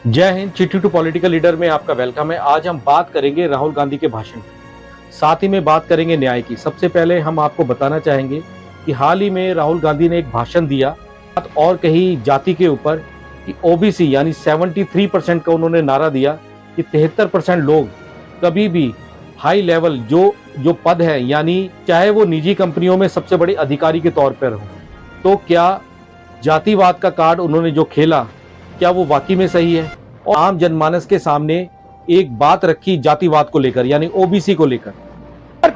जय हिंद। चिट्ठी to political leader में आपका वेलकम है। आज हम बात करेंगे राहुल गांधी के भाषण की, साथ ही में बात करेंगे न्याय की। सबसे पहले हम आपको बताना चाहेंगे कि हाल ही में राहुल गांधी ने एक भाषण दिया और कही जाति के ऊपर कि ओबीसी यानी 73% का उन्होंने नारा दिया कि 73% लोग कभी भी हाई लेवल जो पद है, यानी चाहे वो निजी कंपनियों में सबसे बड़े अधिकारी के तौर पर हो, तो क्या जातिवाद का कार्ड उन्होंने जो खेला, क्या वो वाकई में सही है? और आम जनमानस के सामने एक बात रखी जातिवाद को लेकर, यानी ओबीसी को लेकर।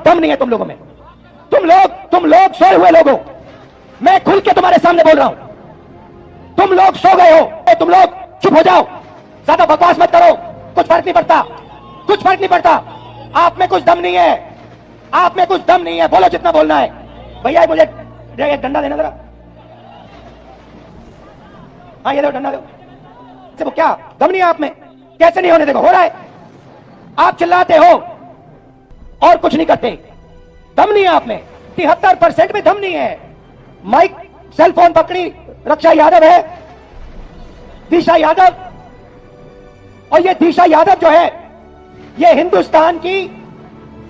दम नहीं है तुम लोगों में। तुम लोग सोए हुए लोग हो। मैं खुल के तुम्हारे सामने बोल रहा हूं, तुम लोग सो गए हो। तुम लोग चुप हो जाओ, ज्यादा बकवास मत करो। कुछ फर्क नहीं पड़ता। आप में कुछ दम नहीं है, बोलो जितना बोलना है। भैया मुझे एक डंडा देना जरा। हाँ ये दो, डंडा दो। वो क्या दम नहीं है आप में? कैसे नहीं होने? देखो हो रहा है। आप चिल्लाते हो और कुछ नहीं करते। दम नहीं है आप में। 73% में दम नहीं है। माइक सेल फोन पकड़ी रक्षा यादव है, दिशा यादव। और ये दिशा यादव जो है, ये हिंदुस्तान की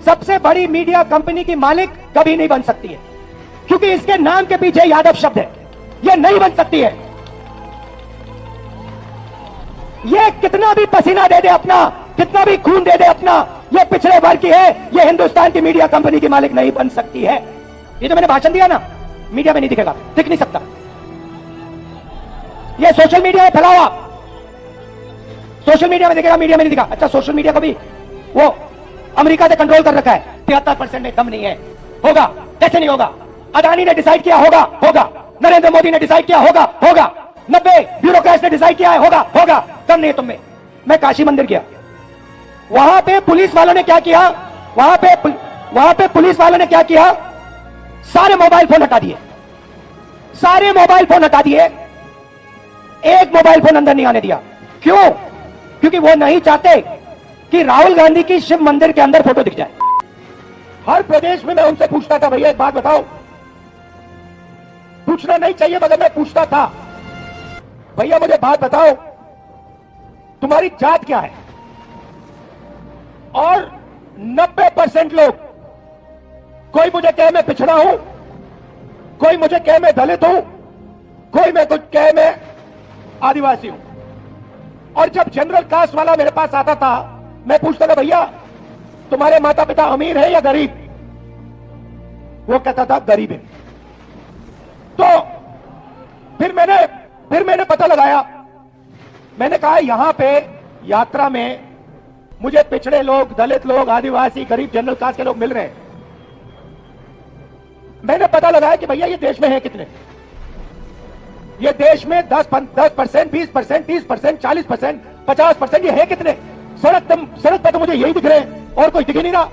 सबसे बड़ी मीडिया कंपनी की मालिक कभी नहीं बन सकती है, क्योंकि इसके नाम के पीछे यादव शब्द है। ये नहीं बन सकती है। ये कितना भी पसीना दे दे अपना, कितना भी खून दे दे अपना, ये पिछड़े वर्ग की है। ये हिंदुस्तान की मीडिया कंपनी की मालिक नहीं बन सकती है। ये जो मैंने भाषण दिया ना, मीडिया में नहीं दिखेगा, दिख नहीं सकता। ये सोशल मीडिया में फैला हुआ, सोशल मीडिया में दिखेगा, मीडिया में नहीं दिखा। अच्छा, सोशल मीडिया को भी वो अमेरिका से कंट्रोल कर रखा है। 73% में दम नहीं है। होगा? कैसे नहीं होगा? अदानी ने डिसाइड किया, होगा। नरेंद्र मोदी ने डिसाइड किया, होगा। 90 ब्यूरोक्रेट्स ने डिसाइड किया है, होगा। दम नहीं है तुम में। मैं काशी मंदिर गया, वहां पे पुलिस वालों ने क्या किया? वहां पे पुलिस वालों ने क्या किया? सारे मोबाइल फोन हटा दिए। एक मोबाइल फोन अंदर नहीं आने दिया। क्यों? क्योंकि वो नहीं चाहते कि राहुल गांधी की शिव मंदिर के अंदर फोटो दिख जाए। हर प्रदेश में मैं उनसे पूछता था, भैया एक बात बताओ। पूछना नहीं चाहिए मगर मैं पूछता था, भैया मुझे बात बताओ, तुम्हारी जात क्या है? और 90% लोग, कोई मुझे कहे मैं पिछड़ा हूं, कोई मुझे कहे मैं दलित हूं, कोई मैं कुछ कहे मैं आदिवासी हूं। और जब जनरल कास्ट वाला मेरे पास आता था, मैं पूछता था, भैया तुम्हारे माता पिता अमीर है या गरीब? वो कहता था गरीब है। तो फिर मैंने पता लगाया। मैंने कहा यहां पे यात्रा में मुझे पिछड़े लोग, दलित लोग, आदिवासी, गरीब, जनरल कास्ट के लोग मिल रहे हैं। मैंने पता लगाया कि भैया ये देश में है कितने? ये देश में 10%, 20%, 30%, 40%, 50%, ये है कितने? सड़क पर तो मुझे यही दिख रहे हैं और कोई दिख ही नहीं रहा।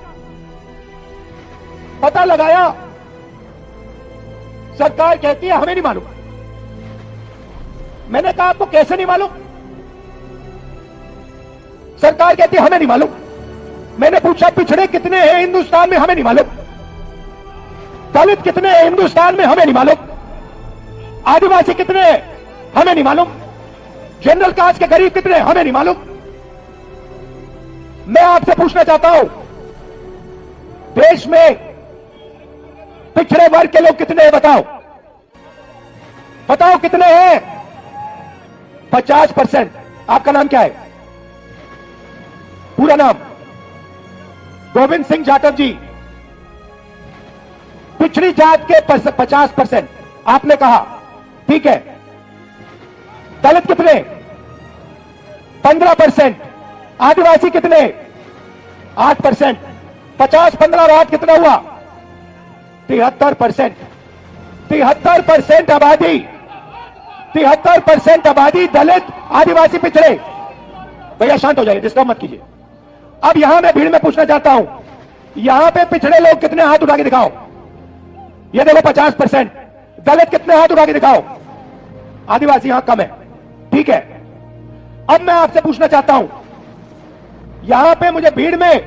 पता लगाया, सरकार कहती है हमें नहीं मालूम। मैंने कहा आपको कैसे नहीं मालूम? सरकार कहती है हमें नहीं मालूम। मैंने पूछा पिछड़े कितने हैं हिंदुस्तान में? हमें नहीं मालूम। दलित कितने हैं हिंदुस्तान में? हमें नहीं मालूम। आदिवासी कितने हैं? हमें नहीं मालूम। जनरल कास्ट के गरीब कितने हैं? हमें नहीं मालूम। मैं आपसे पूछना चाहता हूं, देश में पिछड़े वर्ग के लोग कितने हैं? बताओ कितने हैं? 50%। आपका नाम क्या है? पूरा नाम? गोविंद सिंह जाटव जी। पिछड़ी जात के 50%। आपने कहा ठीक है। दलित कितने? 15%। आदिवासी कितने? 8%। 50, 15 और 8 कितना हुआ? 73%। 73% आबादी, 73% आबादी दलित, आदिवासी, पिछड़े। भैया शांत हो जाइए, डिस्टर्ब मत कीजिए। अब यहां मैं भीड़ में पूछना चाहता हूं, यहां पे पिछड़े लोग कितने? हाथ उठा के दिखाओ। ये देखो 50%। दलित कितने? हाथ उठा के दिखाओ। आदिवासी यहां कम है, ठीक है। अब मैं आपसे पूछना चाहता हूं, यहां पे मुझे भीड़ में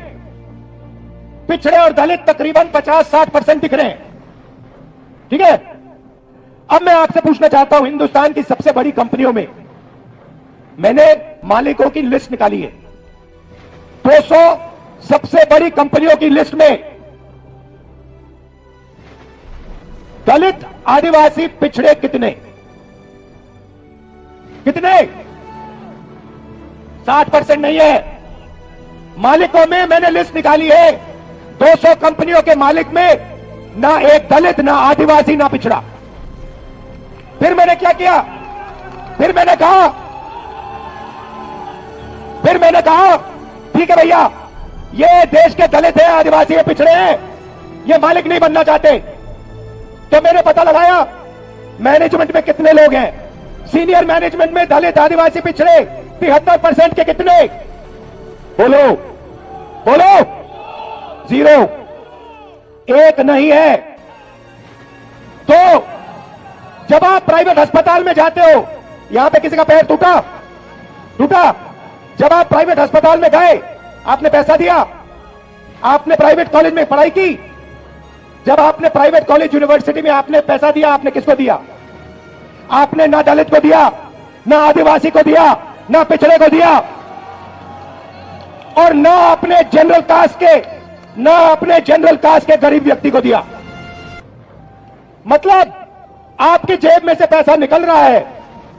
पिछड़े और दलित तकरीबन 50-60% दिख रहे हैं, ठीक है। अब मैं आपसे पूछना चाहता हूं, हिंदुस्तान की सबसे बड़ी कंपनियों में मैंने मालिकों की लिस्ट निकाली है। 200 सबसे बड़ी कंपनियों की लिस्ट में दलित, आदिवासी, पिछड़े कितने 60% नहीं है। मालिकों में मैंने लिस्ट निकाली है, 200 कंपनियों के मालिक में ना एक दलित, ना आदिवासी, ना पिछड़ा। फिर मैंने क्या किया? फिर मैंने कहा ठीक है भैया, ये देश के दलित है, आदिवासी है, पिछड़े हैं, ये मालिक नहीं बनना चाहते। तो मैंने पता लगाया मैनेजमेंट में कितने लोग हैं। सीनियर मैनेजमेंट में दलित, आदिवासी, पिछड़े 73% के कितने? बोलो 0, एक नहीं है। तो जब आप प्राइवेट अस्पताल में जाते हो, यहां पे किसी का पैर टूटा, जब आप प्राइवेट अस्पताल में गए, आपने पैसा दिया, आपने प्राइवेट कॉलेज में पढ़ाई की, जब आपने प्राइवेट कॉलेज यूनिवर्सिटी में आपने पैसा दिया, आपने किसको दिया? आपने ना दलित को दिया, ना आदिवासी को दिया, ना पिछड़े को दिया, और ना अपने जनरल कास्ट के गरीब व्यक्ति को दिया। मतलब आपकी जेब में से पैसा निकल रहा है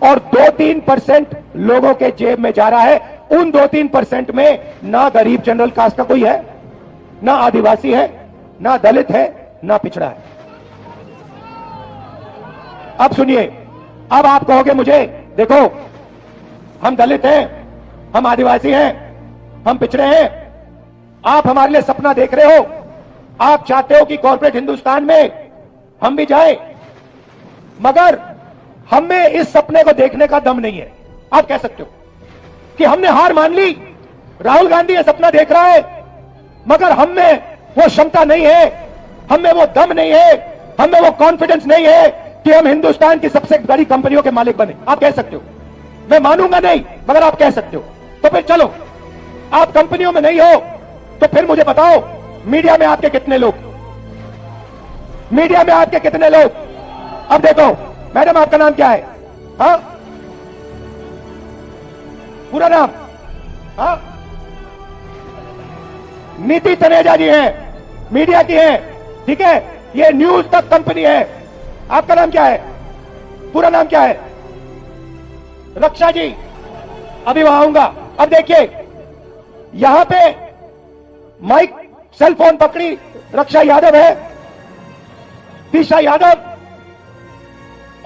और 2-3% लोगों के जेब में जा रहा है। उन 2-3% में ना गरीब जनरल कास्ट का कोई है, ना आदिवासी है, ना दलित है, ना पिछड़ा है। अब सुनिए, अब आप कहोगे मुझे, देखो हम दलित हैं, हम आदिवासी हैं, हम पिछड़े हैं, आप हमारे लिए सपना देख रहे हो, आप चाहते हो कि कॉर्पोरेट हिंदुस्तान में हम भी जाएं, मगर हमें इस सपने को देखने का दम नहीं है। आप कह सकते हो कि हमने हार मान ली, राहुल गांधी ये सपना देख रहा है, मगर हमें वो क्षमता नहीं है, हमें वो दम नहीं है, हमें वो कॉन्फिडेंस नहीं है कि हम हिंदुस्तान की सबसे बड़ी कंपनियों के मालिक बने। आप कह सकते हो, मैं मानूंगा नहीं, मगर आप कह सकते हो। तो फिर चलो, आप कंपनियों में नहीं हो तो फिर मुझे बताओ, मीडिया में आपके कितने लोग? अब देखो मैडम, आपका नाम क्या है? हाँ, पूरा नाम? हाँ, नीति तनेजा जी हैं, मीडिया की हैं, ठीक है, ये न्यूज तक कंपनी है। आपका नाम क्या है? पूरा नाम क्या है? रक्षा जी, अभी वहां आऊंगा। अब देखिए, यहां पे माइक, सेल फोन पकड़ी रक्षा यादव है, दिशा यादव,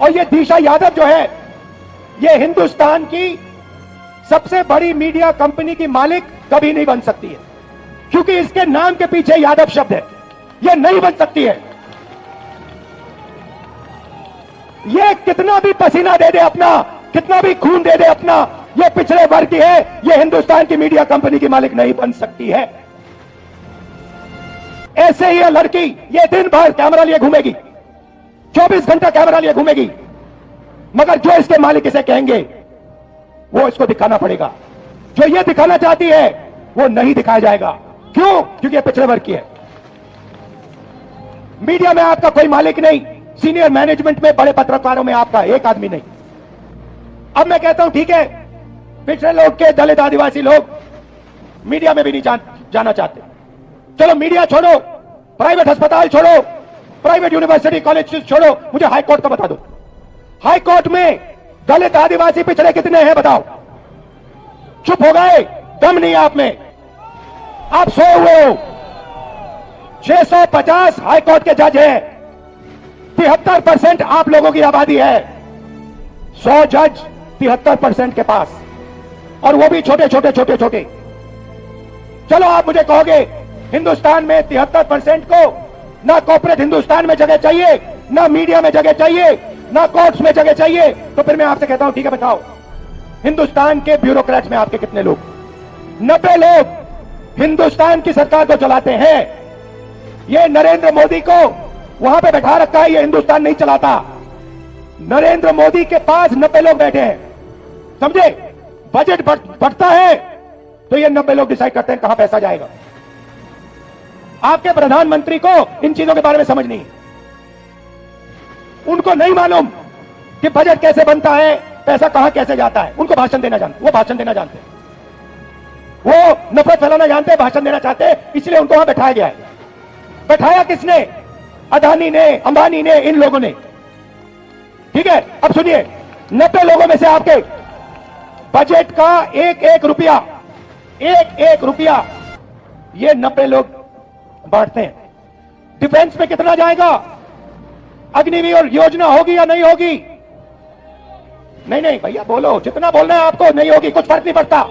और ये दिशा यादव जो है, ये हिंदुस्तान की सबसे बड़ी मीडिया कंपनी की मालिक कभी नहीं बन सकती है, क्योंकि इसके नाम के पीछे यादव शब्द है। ये नहीं बन सकती है। ये कितना भी पसीना दे दे अपना, कितना भी खून दे दे अपना, ये पिछड़े वर्ग की है, ये हिंदुस्तान की मीडिया कंपनी की मालिक नहीं बन सकती है। ऐसे ही ये लड़की, ये दिन भर कैमरा लिए घूमेगी, 24 घंटा कैमरा लिए घूमेगी, मगर जो इसके मालिक इसे कहेंगे वो इसको दिखाना पड़ेगा। जो ये दिखाना चाहती है वो नहीं दिखाया जाएगा। क्यों? क्योंकि ये पिछड़े वर्ग की है। मीडिया में आपका कोई मालिक नहीं, सीनियर मैनेजमेंट में, बड़े पत्रकारों में आपका एक आदमी नहीं। अब मैं कहता हूं ठीक है, पिछड़े लोग के, दलित, आदिवासी लोग मीडिया में भी नहीं जाना चाहते। चलो मीडिया छोड़ो, प्राइवेट अस्पताल छोड़ो, प्राइवेट यूनिवर्सिटी, कॉलेज छोड़ो, मुझे हाई कोर्ट का बता दो। हाई कोर्ट में दलित, आदिवासी, पिछड़े कितने हैं बताओ? चुप हो गए, दम नहीं आप में, आप सोए हुए हो। 650 हाई कोर्ट के जज हैं, 73% आप लोगों की आबादी है, 100 जज 73% के पास, और वो भी छोटे छोटे। चलो आप मुझे कहोगे हिंदुस्तान में 73% को ना कॉर्पोरेट हिंदुस्तान में जगह चाहिए, ना मीडिया में जगह चाहिए, ना कोर्ट्स में जगह चाहिए, तो फिर मैं आपसे कहता हूं ठीक है, बताओ हिंदुस्तान के ब्यूरोक्रेट्स में आपके कितने लोग? 90 लोग हिंदुस्तान की सरकार को चलाते हैं। ये नरेंद्र मोदी को वहां पे बैठा रखा है, ये हिंदुस्तान नहीं चलाता। नरेंद्र मोदी के पास 90 लोग बैठे हैं, समझे? बजट बढ़ता है तो ये 90 लोग डिसाइड करते हैं कहां पैसा जाएगा। आपके प्रधानमंत्री को इन चीजों के बारे में समझ नहीं, उनको नहीं मालूम कि बजट कैसे बनता है, पैसा कहां कैसे जाता है उनको भाषण देना जानते, वो भाषण देना जानते, वो नफरत फैलाना जानते, भाषण देना चाहते, इसलिए उनको वहां बैठाया गया है। बैठाया किसने? अदानी ने, अंबानी ने, इन लोगों ने। ठीक है, अब सुनिए, 90 लोगों में से आपके बजट का एक एक रुपया ये 90 लोग बांटते हैं। डिफेंस में कितना जाएगा? अग्निवीर योजना होगी या नहीं होगी? नहीं नहीं भैया बोलो, जितना बोलना है आपको। नहीं होगी, कुछ फर्क नहीं पड़ता,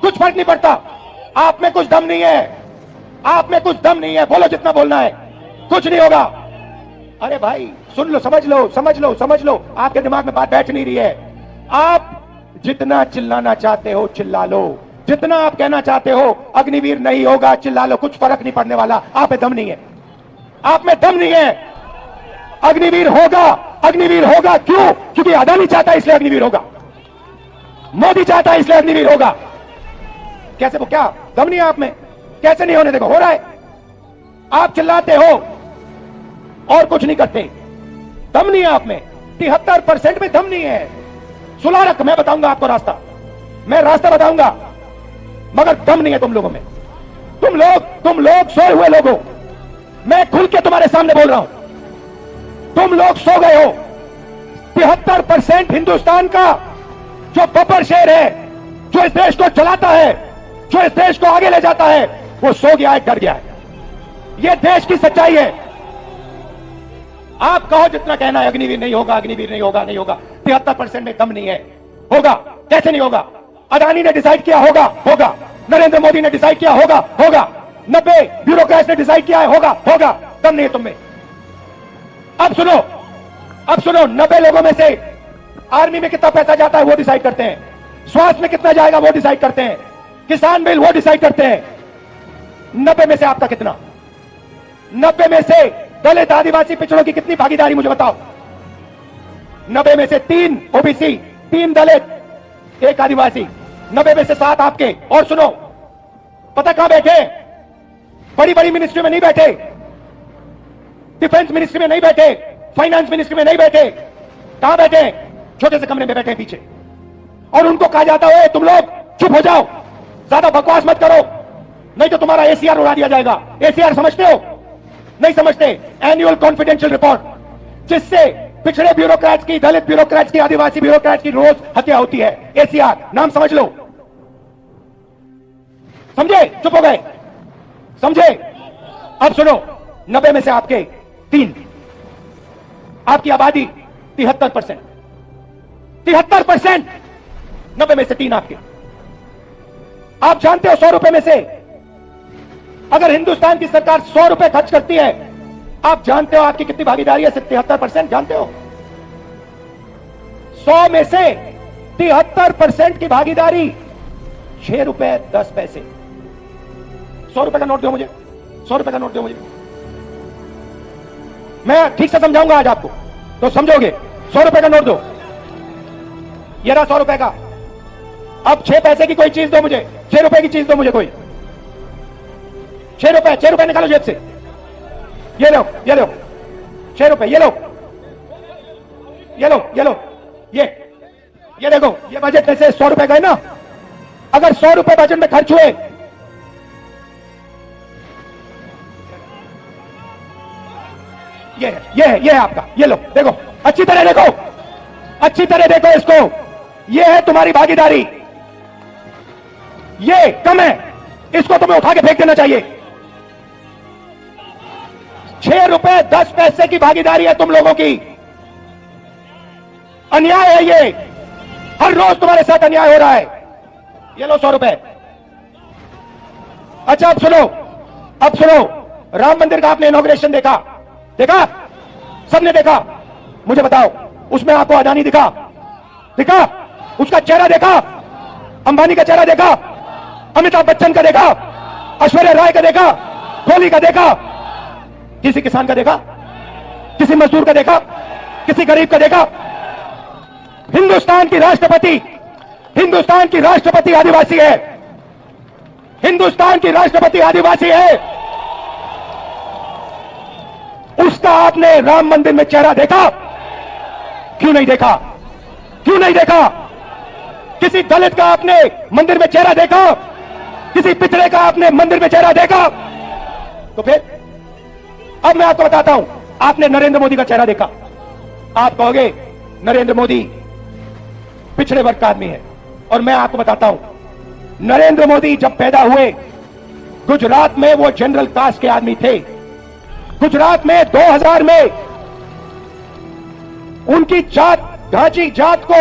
कुछ फर्क नहीं पड़ता। आप में कुछ दम नहीं है, आप में कुछ दम नहीं है, बोलो जितना बोलना है, कुछ नहीं होगा। अरे भाई सुन लो, समझ लो, समझ लो, समझ लो, आपके दिमाग में बात बैठ नहीं रही है। आप जितना चिल्लाना चाहते हो चिल्ला लो, जितना आप कहना चाहते हो अग्निवीर नहीं होगा चिल्ला लो, कुछ फर्क नहीं पड़ने वाला। आप में दम नहीं है, आप में दम नहीं है। अग्निवीर होगा, अग्निवीर होगा। क्यों? क्योंकि अदानी चाहता है इसलिए अग्निवीर होगा, मोदी चाहता है इसलिए अग्निवीर होगा। कैसे? वो क्या दम नहीं है आप में? कैसे नहीं होने? देखो हो रहा है। आप चिल्लाते हो और कुछ नहीं करते, दम नहीं है आप में। 73% में दम नहीं है। सुला रख, मैं बताऊंगा आपको रास्ता, मैं रास्ता बताऊंगा, मगर दम नहीं है तुम लोगों में। तुम लोग सोए हुए लोगों, मैं खुल के तुम्हारे सामने बोल रहा हूं, तुम लोग सो गए हो। 73% हिंदुस्तान का जो बब्बर शेर है, जो इस देश को चलाता है, जो इस देश को आगे ले जाता है, वो सो गया है, डर गया है। यह देश की सच्चाई है। आप कहो जितना कहना है अग्निवीर नहीं होगा, अग्निवीर नहीं होगा, नहीं होगा। 73% में दम नहीं है। होगा, कैसे नहीं होगा? अदानी ने डिसाइड किया, होगा, होगा। नरेंद्र मोदी ने डिसाइड किया, होगा, होगा। 90 ब्यूरोक्रेट्स ने डिसाइड किया है, होगा, होगा। दम नहीं है तुम में। अब सुनो, अब सुनो, 90 लोगों में से आर्मी में कितना पैसा जाता है वो डिसाइड करते हैं, स्वास्थ्य में कितना जाएगा वो डिसाइड करते हैं, किसान बिल वो डिसाइड करते हैं। 90 में से आपका कितना? 90 में से दलित आदिवासी पिछड़ों की कितनी भागीदारी मुझे बताओ? 90 में से 3 ओबीसी, 3 दलित, 1 आदिवासी, 90 में से 7 आपके। और सुनो, पता कहां बैठे? बड़ी बड़ी मिनिस्ट्री में नहीं बैठे, डिफेंस मिनिस्ट्री में नहीं बैठे, फाइनेंस मिनिस्ट्री में नहीं बैठे। कहां बैठे? छोटे से कमरे में बैठे पीछे। और उनको कहा जाता है तुम लोग चुप हो जाओ, ज्यादा बकवास मत करो, नहीं तो तुम्हारा एसीआर उड़ा दिया जाएगा। एसीआर समझते हो? नहीं समझते। एनुअल कॉन्फिडेंशियल रिपोर्ट, जिससे पिछड़े ब्यूरोक्रेट्स की, दलित ब्यूरोक्रेट्स की, आदिवासी ब्यूरोक्रेट्स की रोज हत्या होती है। एसीआर नाम समझ लो। समझे? चुप हो गए? समझे? अब सुनो, 90 में से आपके 3, आपकी आबादी 73%, 73%, 90 में से 3 आपके। आप जानते हो 100 रुपए में से अगर हिंदुस्तान की सरकार 100 रुपए खर्च करती है, आप जानते हो आपकी कितनी भागीदारी है? 73%। जानते हो? 100 में से 73% की भागीदारी 6 रुपए 10 पैसे। 100 रुपए का नोट दो मुझे, 100 रुपए का नोट दो मुझे, मैं ठीक से समझाऊंगा आज आपको तो समझोगे। 100 रुपए का नोट दो, ये रहा 100 रुपए का। अब 6 पैसे की कोई चीज दो मुझे, 6 रुपए की चीज दो मुझे कोई। 6 रुपए, 6 रुपए निकालो जेब से, ये लो, ये लो 6 रुपए, ये लो, ये लो, ये लो, ये देखो, ये बजट में से 100 रुपए गए ना। अगर 100 रुपए बजट में खर्च हुए, ये है आपका, ये लो, देखो, अच्छी तरह देखो, अच्छी तरह देखो इसको। ये है तुम्हारी भागीदारी, ये कम है, इसको तुम्हें उठा के फेंक देना चाहिए। 6 रुपए 10 पैसे की भागीदारी है तुम लोगों की। अन्याय है ये, हर रोज तुम्हारे साथ अन्याय हो रहा है। ये लो 100 रुपए। अच्छा अब सुनो, अब सुनो, राम मंदिर का आपने इनॉग्रेशन देखा? देखा? सबने देखा? मुझे बताओ, उसमें आपको अदानी दिखा? दिखा? उसका चेहरा देखा? अंबानी का चेहरा देखा? अमिताभ बच्चन का देखा? ऐश्वर्या राय का देखा? कोहली का देखा? किसी किसान का देखा? किसी मजदूर का देखा? किसी गरीब का देखा? हिंदुस्तान की राष्ट्रपति, हिंदुस्तान की राष्ट्रपति आदिवासी है, हिंदुस्तान की राष्ट्रपति आदिवासी है। उसका आपने राम मंदिर में चेहरा देखा? क्यों नहीं देखा? क्यों नहीं देखा? किसी दलित का आपने मंदिर में चेहरा देखा? किसी पिछड़े का आपने मंदिर में चेहरा देखा? तो फिर अब मैं आपको बताता हूं, आपने नरेंद्र मोदी का चेहरा देखा, आप कहोगे नरेंद्र मोदी पिछड़े वर्ग का आदमी है। और मैं आपको बताता हूं, नरेंद्र मोदी जब पैदा हुए गुजरात में वो जनरल कास्ट के आदमी थे। गुजरात में 2000 में उनकी जात, घाची जात को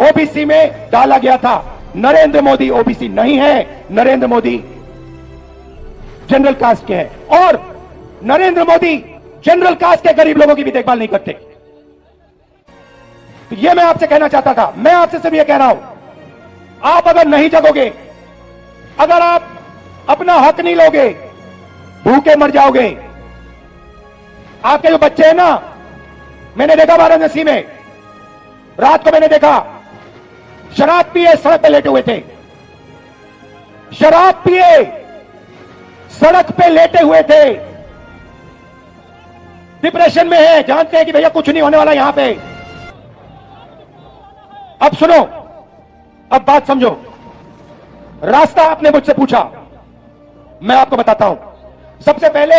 ओबीसी में डाला गया था। नरेंद्र मोदी ओबीसी नहीं है, नरेंद्र मोदी जनरल कास्ट के हैं। और नरेंद्र मोदी जनरल कास्ट के गरीब लोगों की भी देखभाल नहीं करते। तो यह मैं आपसे कहना चाहता था। मैं आपसे सिर्फ यह कह रहा हूं, आप अगर नहीं जगोगे, अगर आप अपना हक नहीं लोगे, भूखे मर जाओगे। आपके जो बच्चे हैं ना, मैंने देखा वाराणसी में, रात को मैंने देखा शराब पिए सड़क पे लेटे हुए थे। शराब पिए सड़क पे लेटे हुए थे, डिप्रेशन में है, जानते हैं कि भैया कुछ नहीं होने वाला यहां पे। अब सुनो, अब बात समझो। रास्ता आपने मुझसे पूछा, मैं आपको बताता हूं। सबसे पहले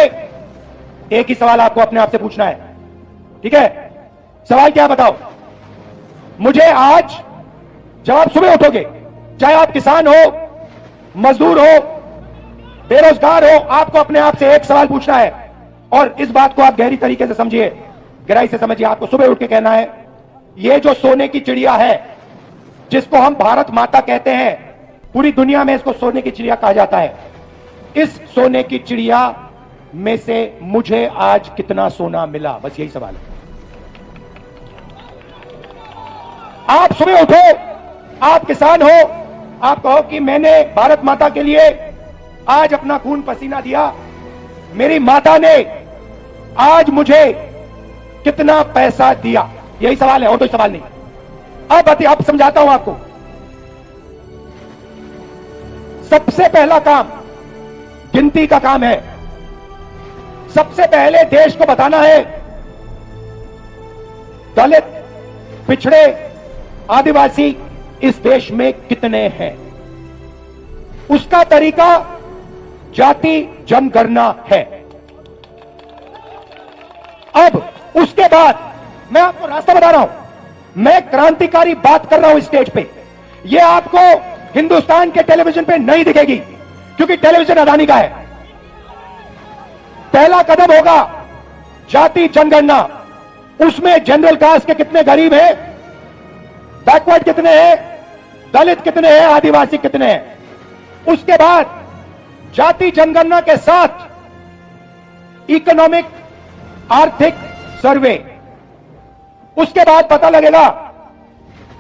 एक ही सवाल आपको अपने आप से पूछना है, ठीक है? सवाल क्या बताओ मुझे आज, जब आप सुबह उठोगे, चाहे आप किसान हो, मजदूर हो, बेरोजगार हो, आपको अपने आप से एक सवाल पूछना है। और इस बात को आप गहरी तरीके से समझिए, गहराई से समझिए। आपको सुबह उठ के कहना है, ये जो सोने की चिड़िया है, जिसको हम भारत माता कहते हैं, पूरी दुनिया में इसको सोने की चिड़िया कहा जाता है, इस सोने की चिड़िया में से मुझे आज कितना सोना मिला? बस यही सवाल है। आप सुबह उठो, आप किसान हो, आप कहो कि मैंने भारत माता के लिए आज अपना खून पसीना दिया, मेरी माता ने आज मुझे कितना पैसा दिया? यही सवाल है, और कोई सवाल नहीं। अब समझाता हूं आपको। सबसे पहला काम गिनती का काम है। सबसे पहले देश को बताना है दलित, पिछड़े, आदिवासी इस देश में कितने हैं। उसका तरीका जाति जनगणना है। अब उसके बाद मैं आपको रास्ता बता रहा हूं। मैं क्रांतिकारी बात कर रहा हूं स्टेज पे। यह आपको हिंदुस्तान के टेलीविजन पे नहीं दिखेगी, क्योंकि टेलीविजन अदानी का है। पहला कदम होगा जाति जनगणना। उसमें जनरल कास्ट के कितने गरीब हैं, बैकवर्ड कितने हैं, दलित कितने हैं, आदिवासी कितने हैं। उसके बाद जाति जनगणना के साथ इकोनॉमिक, आर्थिक सर्वे। उसके बाद पता लगेगा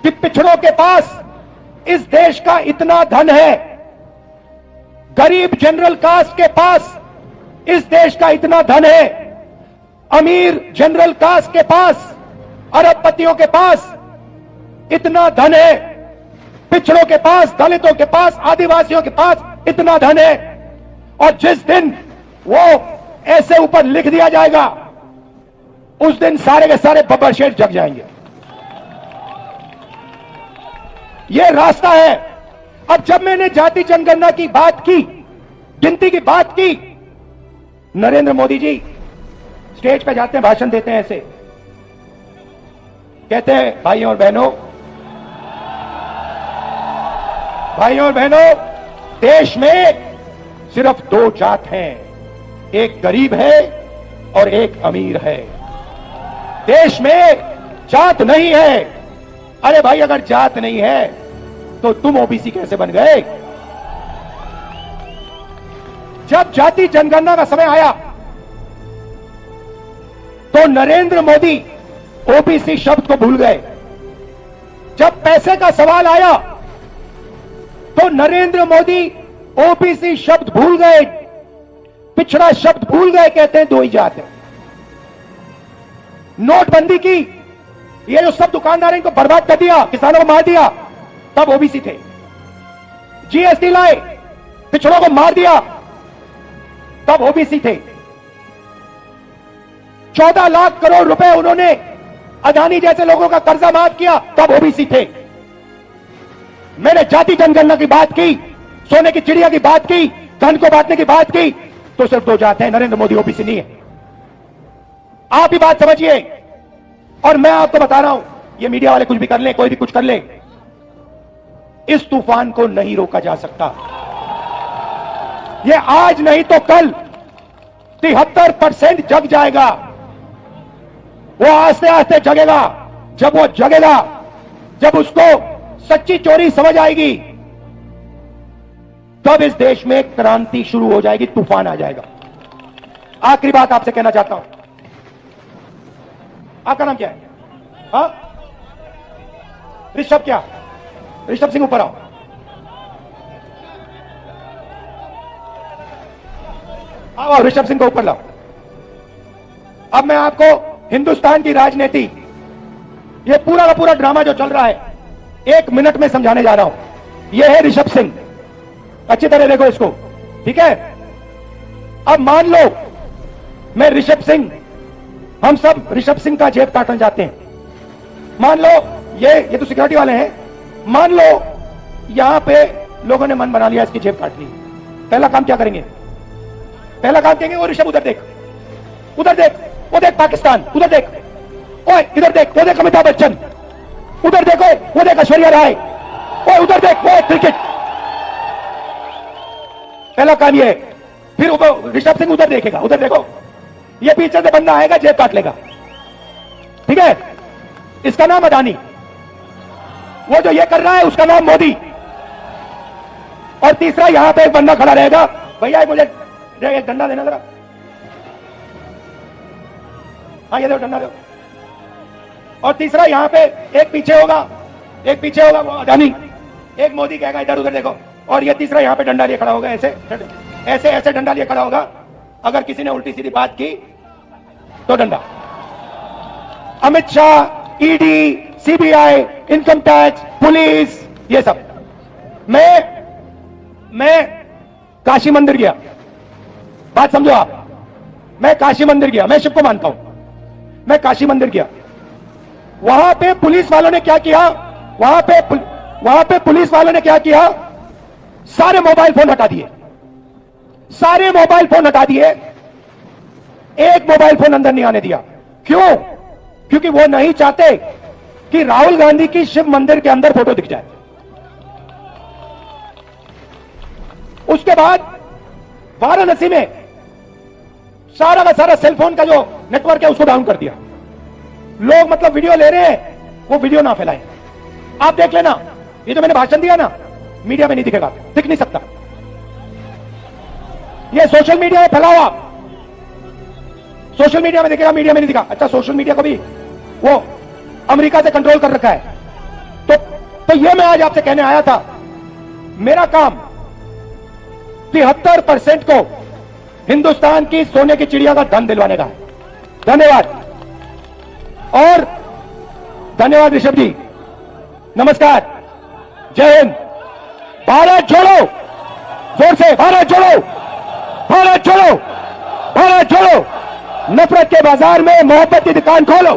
कि पिछड़ों के पास इस देश का इतना धन है, गरीब जनरल कास्ट के पास इस देश का इतना धन है, अमीर जनरल कास्ट के पास, अरबपतियों के पास इतना धन है, पिछड़ों के पास, दलितों के पास, आदिवासियों के पास इतना धन है। और जिस दिन वो ऐसे ऊपर लिख दिया जाएगा, उस दिन सारे के सारे बब्बर शेर जग जाएंगे। यह रास्ता है। अब जब मैंने जाति जनगणना की बात की, गिनती की बात की, नरेंद्र मोदी जी स्टेज पे जाते हैं, भाषण देते हैं, ऐसे कहते हैं, भाइयों और बहनों, देश में सिर्फ दो जात हैं, एक गरीब है और एक अमीर है। देश में जात नहीं है। अरे भाई, अगर जात नहीं है तो तुम ओबीसी कैसे बन गए? जब जाति जनगणना का समय आया तो नरेंद्र मोदी ओबीसी शब्द को भूल गए। जब पैसे का सवाल आया तो नरेंद्र मोदी ओबीसी शब्द भूल गए, पिछड़ा शब्द भूल गए, कहते हैं दो ही जात है। नोटबंदी की, ये जो सब दुकानदार इनको बर्बाद कर दिया, किसानों को मार दिया, तब ओबीसी थे। जीएसटी लाए, पिछड़ों को मार दिया, तब ओबीसी थे। 14 लाख करोड़ रुपए उन्होंने अदानी जैसे लोगों का कर्जा माफ किया तब ओबीसी थे। मैंने जाति जनगणना की बात की, सोने की चिड़िया की बात की, धन को बांटने की बात की, तो सिर्फ दो जाते हैं, नरेंद्र मोदी ओबीसी नहीं है। आप ही बात समझिए। और मैं आपको बता रहा हूं, ये मीडिया वाले कुछ भी कर ले, कोई भी कुछ कर ले, इस तूफान को नहीं रोका जा सकता। ये आज नहीं तो कल 73% जग जाएगा। वो आस्ते आस्ते जगेगा। जब वो जगेगा, जब उसको सच्ची चोरी समझ आएगी, तब इस देश में क्रांति शुरू हो जाएगी, तूफान आ जाएगा। आखिरी बात आपसे कहना चाहता हूं। आपका नाम क्या है? हाँ, ऋषभ। क्या ऋषभ सिंह? ऊपर आओ। आओ, ऋषभ सिंह को ऊपर लाओ। अब मैं आपको हिंदुस्तान की राजनीति, ये पूरा का पूरा ड्रामा जो चल रहा है, 1 मिनट में समझाने जा रहा हूं। ये है ऋषभ सिंह, अच्छी तरह देखो इसको, ठीक है? अब मान लो मैं ऋषभ सिंह, हम सब ऋषभ सिंह का जेब काटना चाहते हैं। मान लो ये तो सिक्योरिटी वाले हैं, मान लो यहां पे लोगों ने मन बना लिया इसकी जेब काटनी। पहला काम क्या करेंगे? पहला काम कहेंगे, वो ऋषभ उधर देख, उधर देख, वो देख पाकिस्तान, उधर देख, ओए इधर देख, वो देख अमिताभ बच्चन, उधर देखो, वो देख ऐश्वर्या राय, ओए उधर देख, वो क्रिकेट। पहला काम ये है। फिर ऋषभ सिंह उधर देखेगा, उधर देखो, ये पीछे से बंदा आएगा, जेब काट लेगा, ठीक है? इसका नाम अदानी। वो जो ये कर रहा है उसका नाम मोदी। और तीसरा यहां पे एक बंदा खड़ा रहेगा, भैया मुझे एक डंडा देना जरा। हाँ ये दो, डंडा दो। और तीसरा यहां पे एक पीछे होगा वो अदानी, एक मोदी कहेगा इधर उधर देखो, और ये तीसरा यहां पे डंडा लिए खड़ा होगा, ऐसे डंडा लिए खड़ा होगा। अगर किसी ने उल्टी सीधी बात की तो डंडा। Amit Shah, ED, CBI, income tax, police, ये सब। मैं काशी मंदिर गया, बात समझो आप। मैं काशी मंदिर गया, मैं शिव को मानता हूं। मैं काशी मंदिर गया, वहां पे पुलिस वालों ने क्या किया? वहां पे पुलिस वालों ने क्या किया? सारे मोबाइल फोन हटा दिए, सारे मोबाइल फोन हटा दिए। एक मोबाइल फोन अंदर नहीं आने दिया। क्यों? क्योंकि वो नहीं चाहते कि राहुल गांधी की शिव मंदिर के अंदर फोटो दिख जाए। उसके बाद वाराणसी में सारा का सारा सेलफोन का जो नेटवर्क है उसको डाउन कर दिया। लोग मतलब वीडियो ले रहे हैं, वो वीडियो ना फैलाएं। आप देख लेना, ये जो मैंने भाषण दिया ना, मीडिया में नहीं दिखेगा, दिख नहीं सकता। ये सोशल मीडिया में फैलाओ आप, सोशल मीडिया में दिखेगा, मीडिया में नहीं दिखा। अच्छा, सोशल मीडिया को भी वो अमेरिका से कंट्रोल कर रखा है। तो ये मैं आज आपसे कहने आया था, मेरा काम 73% को हिंदुस्तान की सोने की चिड़िया का धन दिलवाने का है। धन्यवाद। और धन्यवाद ऋषभ जी, नमस्कार, जय हिंद। भारत जोड़ो, जोर से भारत जोड़ो, भारत जोड़ो, भारत जोड़ो। नफरत के बाजार में मोहब्बत की दुकान खोलो।